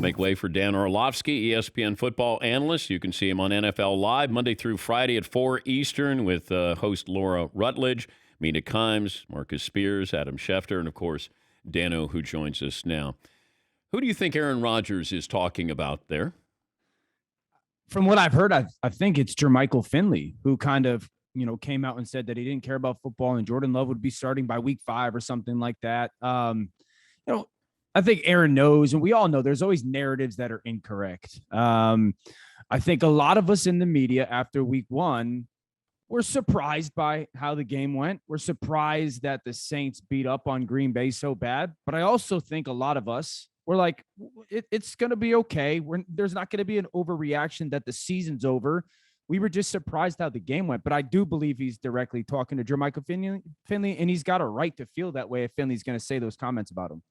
make way for Dan Orlovsky, ESPN football analyst. You can see him on NFL Live Monday through Friday at 4 Eastern with host Laura Rutledge, Mina Kimes, Marcus Spears, Adam Schefter, and, of course, Dano, who joins us now. Who do you think Aaron Rodgers is talking about there? From what I've heard, I think it's Jermichael Finley, who kind of, came out and said that he didn't care about football and Jordan Love would be starting by week 5 or something like that. I think Aaron knows, and we all know there's always narratives that are incorrect. I think a lot of us in the media after week 1 were surprised by how the game went. We're surprised that the Saints beat up on Green Bay so bad. But I also think a lot of us were like, it's going to be okay. There's not going to be an overreaction that the season's over. We were just surprised how the game went. But I do believe he's directly talking to Jermichael Finley, and he's got a right to feel that way if Finley's going to say those comments about him.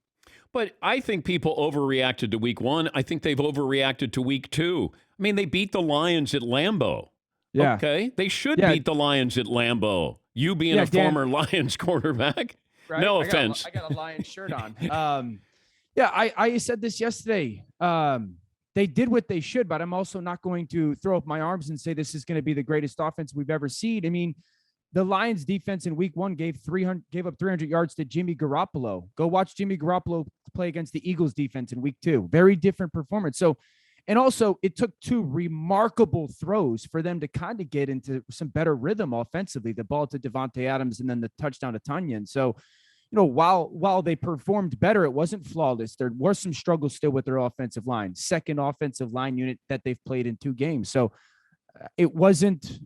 But I think people overreacted to week 1. I think they've overreacted to week 2. I mean, they beat the Lions at Lambeau. Yeah. Okay? They should beat the Lions at Lambeau. You being a former Lions quarterback. Right? No offense. I got a Lions shirt on. I said this yesterday. They did what they should, but I'm also not going to throw up my arms and say this is going to be the greatest offense we've ever seen. I mean, the Lions defense in week 1 gave up 300 yards to Jimmy Garoppolo. Go watch Jimmy Garoppolo play against the Eagles defense in week 2. Very different performance. So, and also it took 2 remarkable throws for them to kind of get into some better rhythm offensively, the ball to Devontae Adams and then the touchdown to Tunyon. So, while they performed better, it wasn't flawless. There were some struggles still with their offensive line, second offensive line unit that they've played in 2 games. So it wasn't,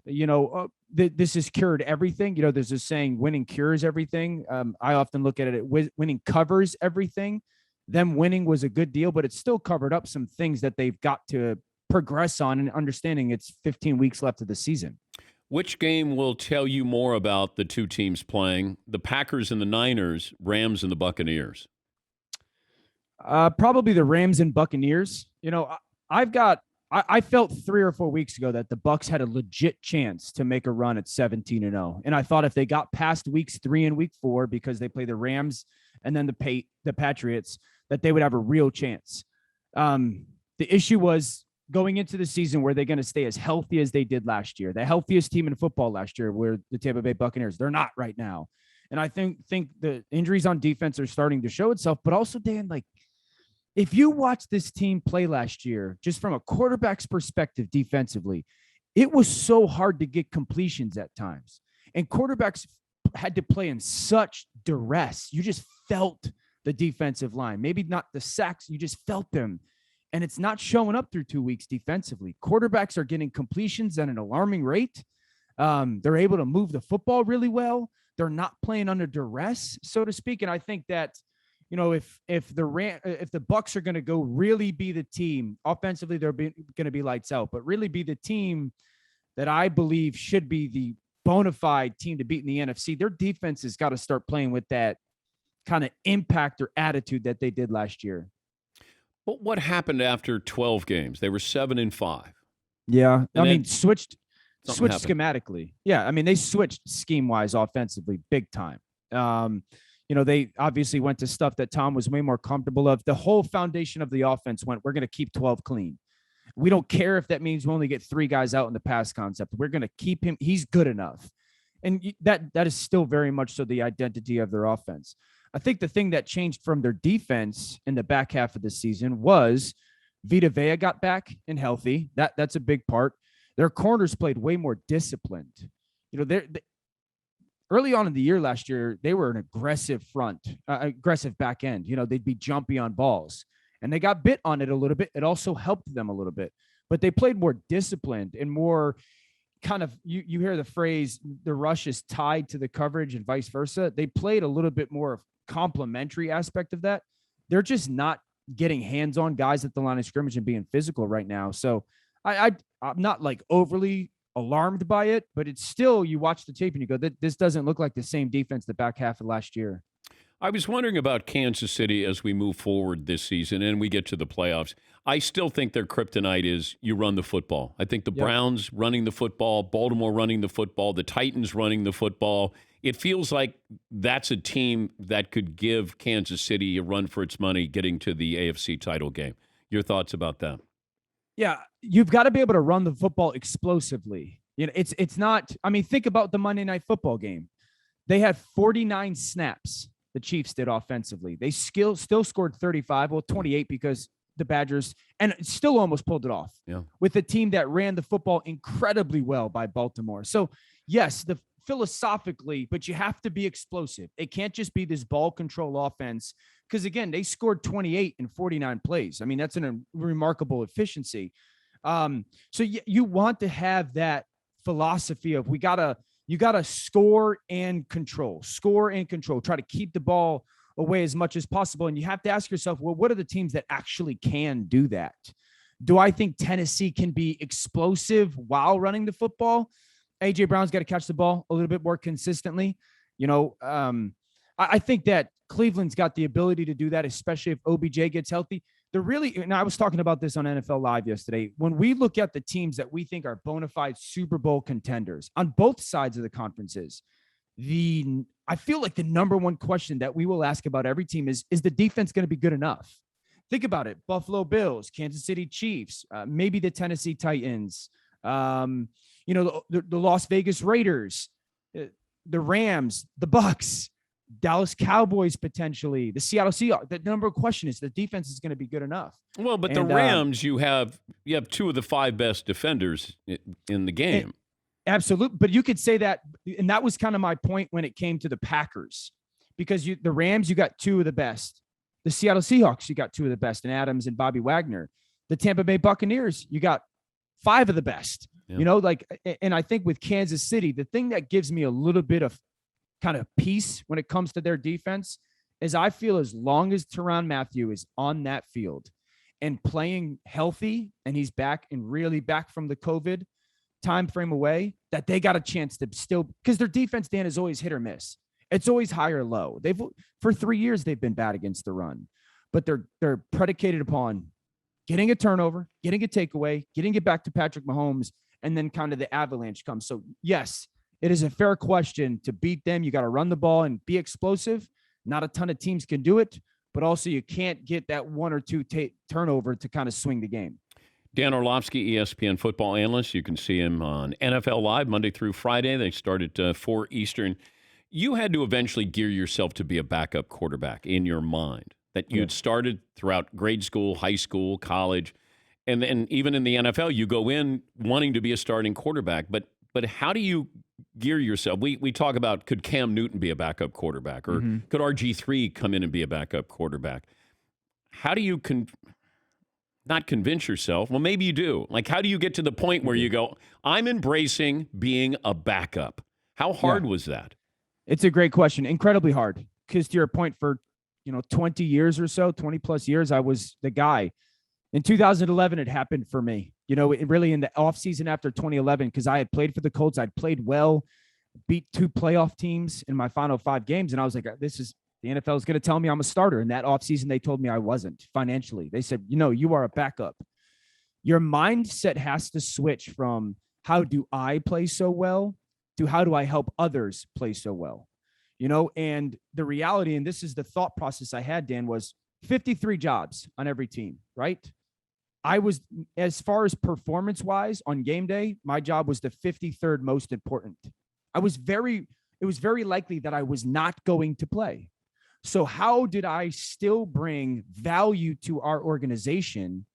this has cured everything. There's this saying, winning cures everything. I often look at it, winning covers everything. Them winning was a good deal, but it still covered up some things that they've got to progress on, and understanding it's 15 weeks left of the season. Which game will tell you more about the 2 teams playing? The Packers and the Niners, Rams and the Buccaneers? Probably the Rams and Buccaneers. I felt 3 or 4 weeks ago that the Bucs had a legit chance to make a run at 17-0. And I thought if they got past weeks 3 and week 4, because they play the Rams and then the Patriots, that they would have a real chance. The issue was going into the season, were they going to stay as healthy as they did last year? The healthiest team in football last year were the Tampa Bay Buccaneers. They're not right now. And I think the injuries on defense are starting to show itself. But also, Dan, if you watch this team play last year, just from a quarterback's perspective defensively, it was so hard to get completions at times. And quarterbacks had to play in such duress. You just felt the defensive line. Maybe not the sacks, you just felt them. And it's not showing up through 2 weeks defensively. Quarterbacks are getting completions at an alarming rate. They're able to move the football really well. They're not playing under duress, so to speak. And I think that, if the Bucs are going to go really be the team offensively, they're going to be lights out, but really be the team that I believe should be the bona fide team to beat in the NFC. Their defense has got to start playing with that kind of impact or attitude that they did last year. But what happened after 12 games? They were 7-5. Yeah. Switched happened. Schematically. Yeah. They switched scheme-wise offensively big time. They obviously went to stuff that Tom was way more comfortable of. The whole foundation of the offense went, we're going to keep 12 clean. We don't care if that means we only get 3 guys out in the pass concept. We're going to keep him. He's good enough. And that is still very much so the identity of their offense. I think the thing that changed from their defense in the back half of the season was Vita Vea got back and healthy. That's a big part. Their corners played way more disciplined. Early on in the year last year, they were an aggressive aggressive back end. They'd be jumpy on balls, and they got bit on it a little bit. It also helped them a little bit, but they played more disciplined and more kind of, you hear the phrase, the rush is tied to the coverage and vice versa. They played a little bit more of complementary aspect of that. They're just not getting hands-on guys at the line of scrimmage and being physical right now. So I'm not overly alarmed by it, but it's still, you watch the tape and you go, this doesn't look like the same defense the back half of last year. I was wondering about Kansas City as we move forward this season and we get to the playoffs. I still think their kryptonite is you run the football. I think the Browns running the football, Baltimore running the football, the Titans running the football. It feels like that's a team that could give Kansas City a run for its money getting to the AFC title game. Your thoughts about that? Yeah, you've got to be able to run the football explosively. It's not. I mean, think about the Monday Night Football game. They had 49 snaps. The Chiefs did offensively. They still scored 35, 28 because the Badgers, and still almost pulled it off. Yeah. With a team that ran the football incredibly well by Baltimore. So yes, philosophically, but you have to be explosive. It can't just be this ball control offense. Because again, they scored 28 in 49 plays. I mean, that's a remarkable efficiency. So you want to have that philosophy of you gotta score and control, try to keep the ball away as much as possible. And you have to ask yourself, well, what are the teams that actually can do that? Do I think Tennessee can be explosive while running the football? A.J. Brown's got to catch the ball a little bit more consistently. I think that Cleveland's got the ability to do that, especially if OBJ gets healthy. And I was talking about this on NFL Live yesterday. When we look at the teams that we think are bona fide Super Bowl contenders on both sides of the conferences, I feel like the number one question that we will ask about every team is the defense going to be good enough? Think about it. Buffalo Bills, Kansas City Chiefs, maybe the Tennessee Titans, the Las Vegas Raiders, the Rams, the Bucks, Dallas Cowboys, potentially the Seattle Seahawks. The number of question is the defense is going to be good enough. Well, but the Rams, you have two of the five best defenders in the game. Absolutely. But you could say that, and that was kind of my point when it came to the Packers, because the Rams, you got two of the best. The Seattle Seahawks, you got two of the best, in Adams and Bobby Wagner. The Tampa Bay Buccaneers, you got five of the best. Yeah. And I think with Kansas City, the thing that gives me a little bit of kind of peace when it comes to their defense is I feel as long as Tyrann Mathieu is on that field and playing healthy, and he's back and really back from the COVID time frame away, that they got a chance to still, because their defense, Dan, is always hit or miss. It's always high or low. For 3 years they've been bad against the run, but they're predicated upon getting a turnover, getting a takeaway, getting it back to Patrick Mahomes, and then kind of the avalanche comes. So yes, it is a fair question. To beat them, you got to run the ball and be explosive. Not a ton of teams can do it, but also you can't get that one or two turnover to kind of swing the game. Dan Orlovsky, ESPN football analyst. You can see him on NFL Live Monday through Friday. They start at 4 Eastern. You had to eventually gear yourself to be a backup quarterback in your mind, that you had started throughout grade school, high school, college, and then even in the NFL, you go in wanting to be a starting quarterback. But how do you gear yourself? We talk about, could Cam Newton be a backup quarterback, or could RG3 come in and be a backup quarterback? How do you not convince yourself? Well, maybe you do. Like, how do you get to the point where you go, I'm embracing being a backup? How hard was that? It's a great question. Incredibly hard. Because to your point, for 20 years or so, 20 plus years, I was the guy. In 2011, it happened for me. It really in the offseason after 2011, because I had played for the Colts. I'd played well, beat 2 playoff teams in my final 5 games. And I was like, the NFL is going to tell me I'm a starter. And that offseason, they told me I wasn't financially. They said, you are a backup. Your mindset has to switch from how do I play so well to how do I help others play so well? And the reality, and this is the thought process I had, Dan, was 53 jobs on every team, right? I was, as far as performance-wise on game day, my job was the 53rd most important. It was very likely that I was not going to play. So how did I still bring value to our organization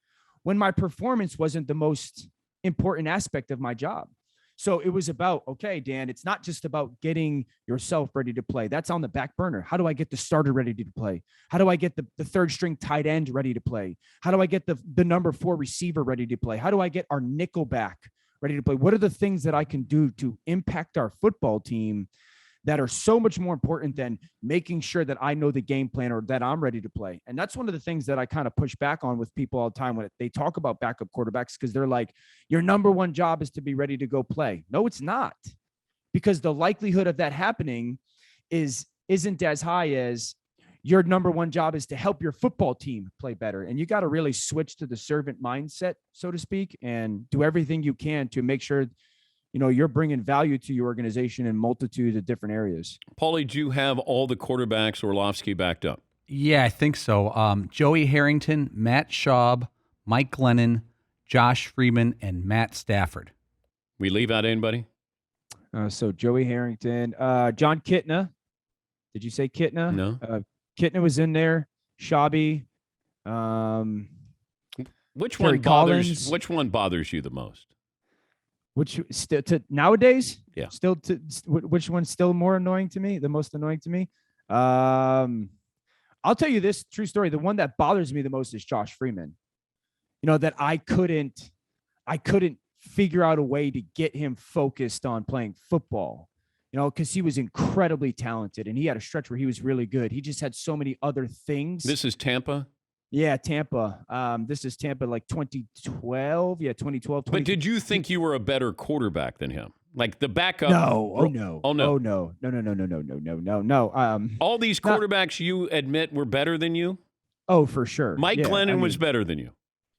when my performance wasn't the most important aspect of my job? So it was about, okay, Dan, it's not just about getting yourself ready to play. That's on the back burner. How do I get the starter ready to play? How do I get the third string tight end ready to play? How do I get the number 4 receiver ready to play? How do I get our nickel back ready to play? What are the things that I can do to impact our football team that are so much more important than making sure that I know the game plan or that I'm ready to play? And that's one of the things that I kind of push back on with people all the time when they talk about backup quarterbacks, because they're like, your number one job is to be ready to go play. No, it's not, because the likelihood of that happening isn't as high as your number one job is to help your football team play better. And you got to really switch to the servant mindset, so to speak, and do everything you can to make sure you're bringing value to your organization in multitude of different areas. Paulie, do you have all the quarterbacks Orlovsky backed up? Yeah, I think so. Joey Harrington, Matt Schaub, Mike Glennon, Josh Freeman, and Matt Stafford. We leave out anybody? So Joey Harrington, John Kitna. Did you say Kitna? No. Kitna was in there. Shabby. Which Terry one Collins. Which one bothers you the most? Which still to nowadays? Yeah. Still to which one's still more annoying to me? The most annoying to me? I'll tell you this true story. The one that bothers me the most is Josh Freeman. You know, that I couldn't figure out a way to get him focused on playing football. You know, because he was incredibly talented and he had a stretch where he was really good. He just had so many other things. This is Tampa? Yeah, Tampa. This is Tampa, like 2012. Yeah, 2012. But did you think you were a better quarterback than him? Like the backup? No. Oh, no. Oh, no. Oh, no. No. All these quarterbacks you admit were better than you? Oh, for sure. Mike Glennon was better than you.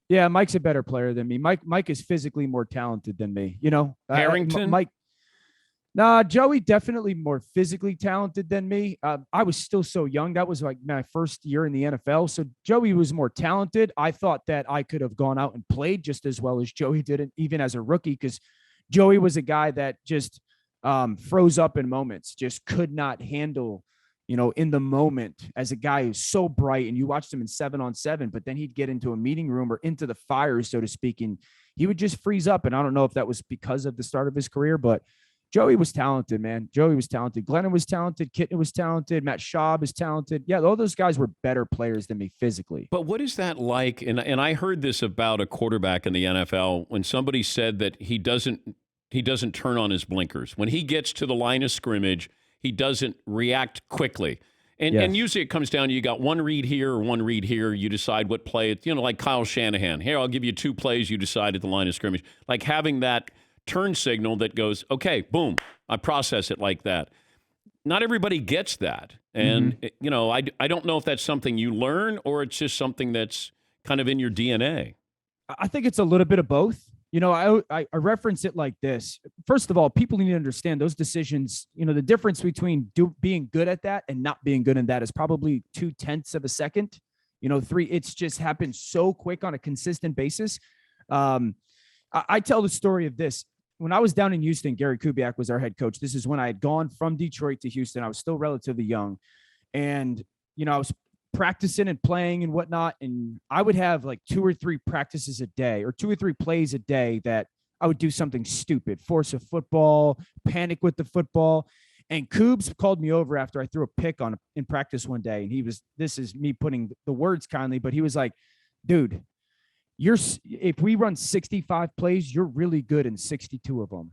Yeah, Mike's a better player than me. Mike is physically more talented than me. You know, Harrington? Mike. Nah, Joey definitely more physically talented than me. I was still so young. That was like my first year in the NFL. So Joey was more talented. I thought that I could have gone out and played just as well as Joey did, even as a rookie, because Joey was a guy that just froze up in moments, just could not handle, you know, in the moment, as a guy who's so bright, and you watched him in 7-on-7, but then he'd get into a meeting room or into the fire, so to speak, and he would just freeze up. And I don't know if that was because of the start of his career, but Joey was talented, man. Joey was talented. Glennon was talented. Kitna was talented. Matt Schaub is talented. Yeah, all those guys were better players than me physically. But what is that like? And I heard this about a quarterback in the NFL when somebody said that he doesn't turn on his blinkers. When he gets to the line of scrimmage, he doesn't react quickly. And usually it comes down to you got one read here or one read here. You decide what play. You know, like Kyle Shanahan. Here, I'll give you 2 plays. You decide at the line of scrimmage. Like having that turn signal that goes, okay, boom, I process it like that. Not everybody gets that. And, you know, I don't know if that's something you learn or it's just something that's kind of in your DNA. I think it's a little bit of both. You know, I reference it like this. First of all, people need to understand those decisions. You know, the difference between being good at that and not being good in that is probably 0.2 of a second. You know, 3. It's just happened so quick on a consistent basis. I tell the story of this. When I was down in Houston, Gary Kubiak was our head coach. This is when I had gone from Detroit to Houston. I was still relatively young. And, you know, I was practicing and playing and whatnot. And I would have like 2 or 3 practices a day or 2 or 3 plays a day that I would do something stupid, force a football, panic with the football. And Coobs called me over after I threw a pick in practice one day. And this is me putting the words kindly, but he was like, dude, if we run 65 plays, you're really good in 62 of them.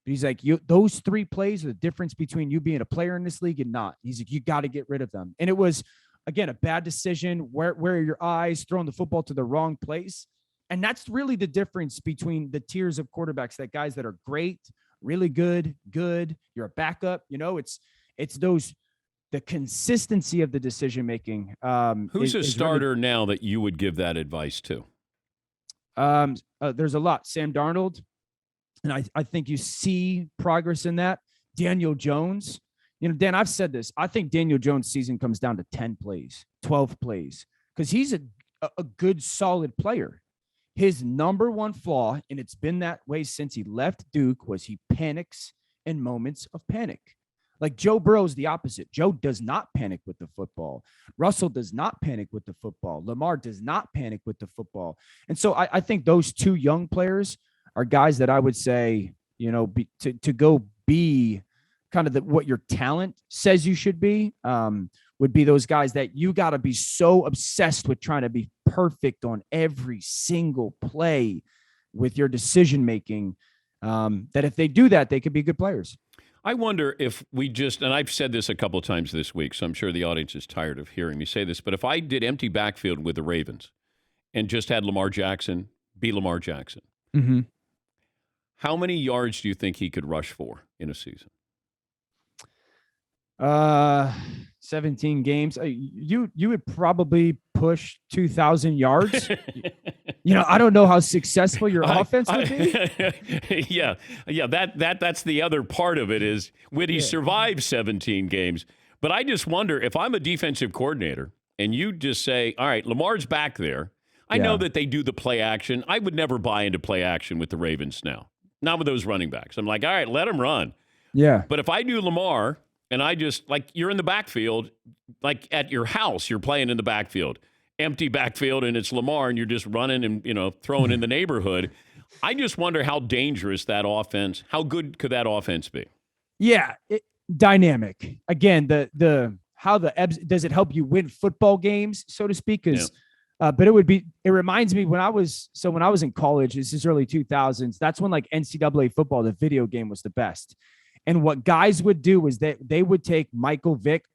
But he's like, those 3 plays are the difference between you being a player in this league and not. He's like, you got to get rid of them. And it was, again, a bad decision. Where are your eyes? Throwing the football to the wrong place. And that's really the difference between the tiers of quarterbacks, that guys that are great, really good, you're a backup. You know, it's the consistency of the decision-making. Who's a starter really, now that you would give that advice to? There's a lot. Sam Darnold, and I think you see progress in that. Daniel Jones. You know, Dan, I've said this. I think Daniel Jones' season comes down to 10 plays, 12 plays, because he's a good, solid player. His number one flaw, and it's been that way since he left Duke, was he panics in moments of panic. Like Joe Burrow's the opposite. Joe does not panic with the football. Russell does not panic with the football. Lamar does not panic with the football. And so I think those 2 young players are guys that I would say, you know, to go be kind of what your talent says you should be, would be those guys that you got to be so obsessed with trying to be perfect on every single play with your decision-making, that if they do that, they could be good players. I wonder if we just, and I've said this a couple of times this week, so I'm sure the audience is tired of hearing me say this, but if I did empty backfield with the Ravens and just had Lamar Jackson be Lamar Jackson, how many yards do you think he could rush for in a season? 17 games. You would probably push 2,000 yards. You know, I don't know how successful your offense would be. Yeah. That's the other part of it is, would he survive 17 games? But I just wonder if I'm a defensive coordinator and you just say, all right, Lamar's back there. I know that they do the play action. I would never buy into play action with the Ravens now. Not with those running backs. I'm like, all right, let them run. Yeah. But if I do Lamar and I just, like, you're in the backfield, like at your house, you're playing in the backfield, empty backfield, and it's Lamar, and you're just running and, throwing in the neighborhood. I just wonder how dangerous that offense, how good could that offense be? Yeah. Dynamic. Again, how the ebbs, does it help you win football games, so to speak? But it reminds me when I was in college, this is early 2000s. That's when like NCAA football, the video game was the best. And what guys would do was that they would take Michael Vick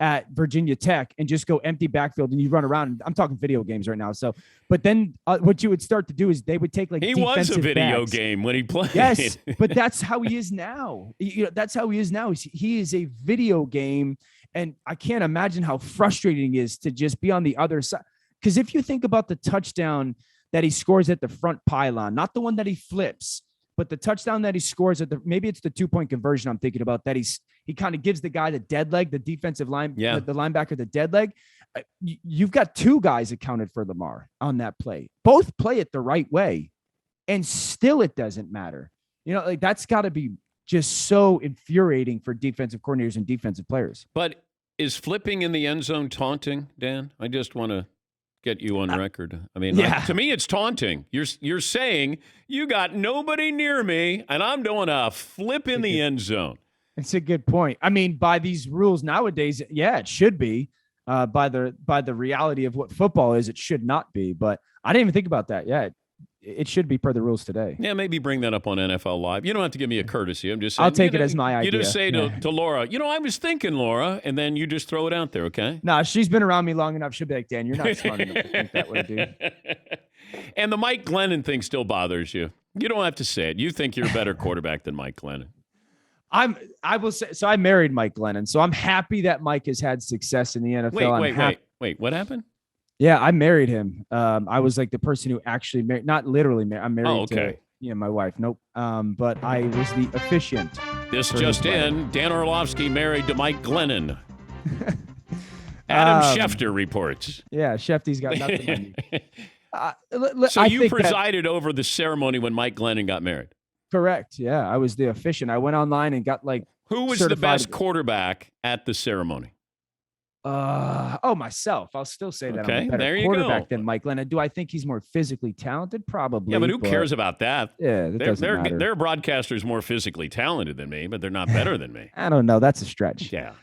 at Virginia Tech and just go empty backfield and you run around. I'm talking video games right now. So, but then what you would start to do is they would take like he defensive was a video backs. game when he played. Yes, but that's how he is now. That's how he is now. He is a video game, and I can't imagine how frustrating it is to just be on the other side. Because if you think about the touchdown that he scores at the front pylon, not the one that he flips, but the touchdown that he scores at maybe it's the 2-point conversion I'm thinking about, that he kind of gives the guy the dead leg, the defensive line, the linebacker, the dead leg. You've got two guys accounted for Lamar on that play. Both play it the right way, and still it doesn't matter. Like that's got to be just so infuriating for defensive coordinators and defensive players. But is flipping in the end zone taunting, Dan? I just want to get you on record. I mean, to me, it's taunting. You're saying you got nobody near me, and I'm doing a flip in the end zone. It's a good point. I mean, by these rules nowadays, it should be. By the reality of what football is, it should not be. But I didn't even think about that. Yeah, it should be per the rules today. Yeah, maybe bring that up on NFL Live. You don't have to give me a courtesy. I'm just saying. I'll take it as my idea. You just say to Laura, I was thinking, Laura, and then you just throw it out there, okay? No, she's been around me long enough. She'll be like, Dan, you're not smart enough to think that way, dude. And the Mike Glennon thing still bothers you. You don't have to say it. You think you're a better quarterback than Mike Glennon. I will say, so I married Mike Glennon, so I'm happy that Mike has had success in the NFL. Wait, what happened? Yeah, I married him. I was like the person who actually married, not literally married. I'm married to my wife. Nope. But I was the officiant. This just in, Dan Orlovsky married to Mike Glennon. Adam Schefter reports. Yeah, Shefty's got nothing on you. So you presided over the ceremony when Mike Glennon got married? Correct. Yeah, I was the officiant. I went online and got Who was the best quarterback at the ceremony? Myself. I'll still say that I'm a better quarterback than Mike Glennon. Do I think he's more physically talented? Probably. Yeah, but who cares about that? Yeah, that doesn't matter. There are broadcasters more physically talented than me, but they're not better than me. I don't know. That's a stretch. Yeah.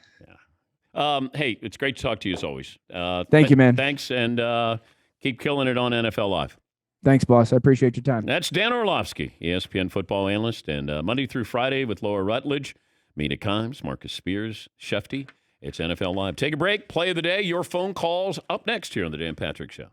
Hey, it's great to talk to you as always. Thank you, man. Thanks, and keep killing it on NFL Live. Thanks, boss. I appreciate your time. That's Dan Orlovsky, ESPN football analyst, and Monday through Friday with Laura Rutledge, Mina Kimes, Marcus Spears, Shefty. It's NFL Live. Take a break. Play of the day. Your phone calls up next here on the Dan Patrick Show.